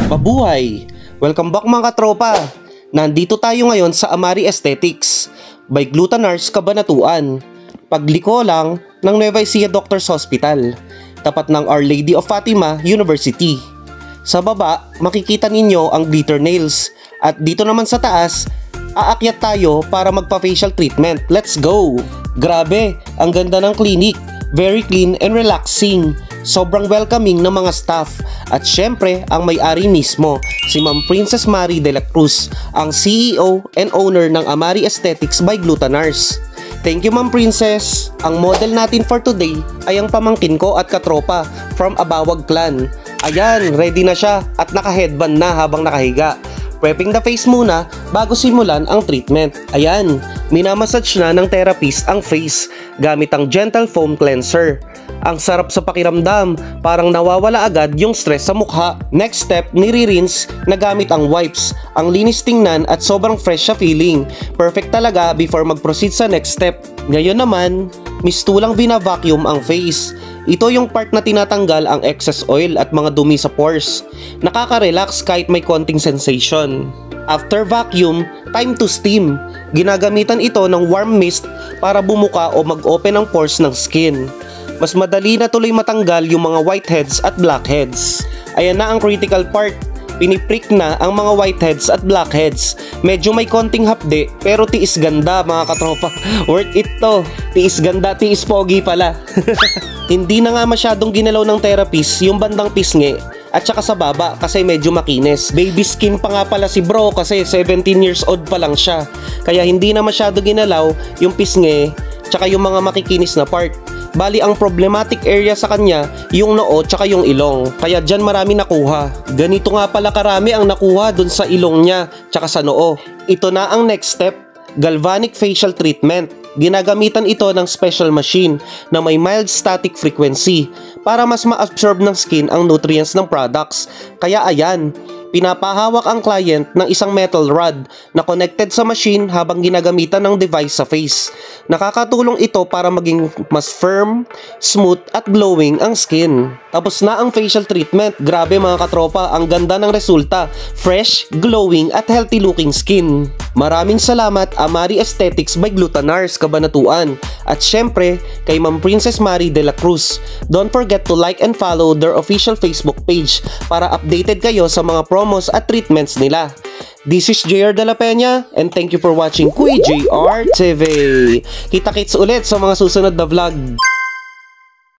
Mabuhay! Welcome back mga katropa! Nandito tayo ngayon sa Amari Aesthetics by Glutanars Cabanatuan. Pagliko lang ng Nueva Ecija Doctors Hospital, tapat ng Our Lady of Fatima University. Sa baba, makikita ninyo ang glitter nails at dito naman sa taas, aakyat tayo para magpa-facial treatment. Let's go! Grabe, ang ganda ng clinic. Very clean and relaxing. Sobrang welcoming ng mga staff. At syempre, ang may-ari mismo, si Ma'am Princess Mary de la Cruz, ang CEO and owner ng Amari Aesthetics by Glutanars. Thank you Ma'am Princess. Ang model natin for today ay ang pamangkin ko at katropa from Abawag Clan. Ayan, ready na siya at naka-headband na habang nakahiga. Prepping the face muna bago simulan ang treatment. Ayan, minamassage na ng therapist ang face gamit ang gentle foam cleanser. Ang sarap sa pakiramdam, parang nawawala agad yung stress sa mukha. Next step, nire-rinse na gamit ang wipes. Ang linis tingnan at sobrang fresh sa feeling. Perfect talaga before mag-proceed sa next step. Ngayon naman, mistulang bina-vacuum ang face. Ito yung part na tinatanggal ang excess oil at mga dumi sa pores. Nakaka-relax kahit may konting sensation. After vacuum, time to steam. Ginagamitan ito ng warm mist para bumuka o mag-open ang pores ng skin. Mas madali na tuloy matanggal yung mga whiteheads at blackheads. Ayan na ang critical part. Piniprick na ang mga whiteheads at blackheads. Medyo may konting hapde pero tiis ganda mga katropa. Worth it to. Tiis ganda, tiis pogi pala. Hindi na nga masyadong ginalaw ng therapist yung bandang pisngi at saka sa baba kasi medyo makinis. Baby skin pa nga pala si bro kasi 17 years old pa lang siya. Kaya hindi na masyado ginalaw yung pisngi tsaka yung mga makikinis na part. Bali ang problematic area sa kanya yung noo tsaka yung ilong. Kaya dyan marami nakuha. Ganito nga pala karami ang nakuha dun sa ilong niya tsaka sa noo. Ito na ang next step, galvanic facial treatment. Ginagamitan ito ng special machine na may mild static frequency para mas ma-absorb ng skin ang nutrients ng products. Kaya ayan, pinapahawak ang client ng isang metal rod na connected sa machine habang ginagamitan ng device sa face. Nakakatulong ito para maging mas firm, smooth at glowing ang skin. Tapos na ang facial treatment. Grabe mga katropa, ang ganda ng resulta. Fresh, glowing at healthy looking skin. Maraming salamat Amari Aesthetics by Glutanars Cabanatuan. At syempre, kay Ma'am Princess Mary de la Cruz. Don't forget to like and follow their official Facebook page para updated kayo sa mga promos at treatments nila. This is JR De La Peña and thank you for watching Kuya JR TV. Kita-kits ulit sa mga susunod na vlog.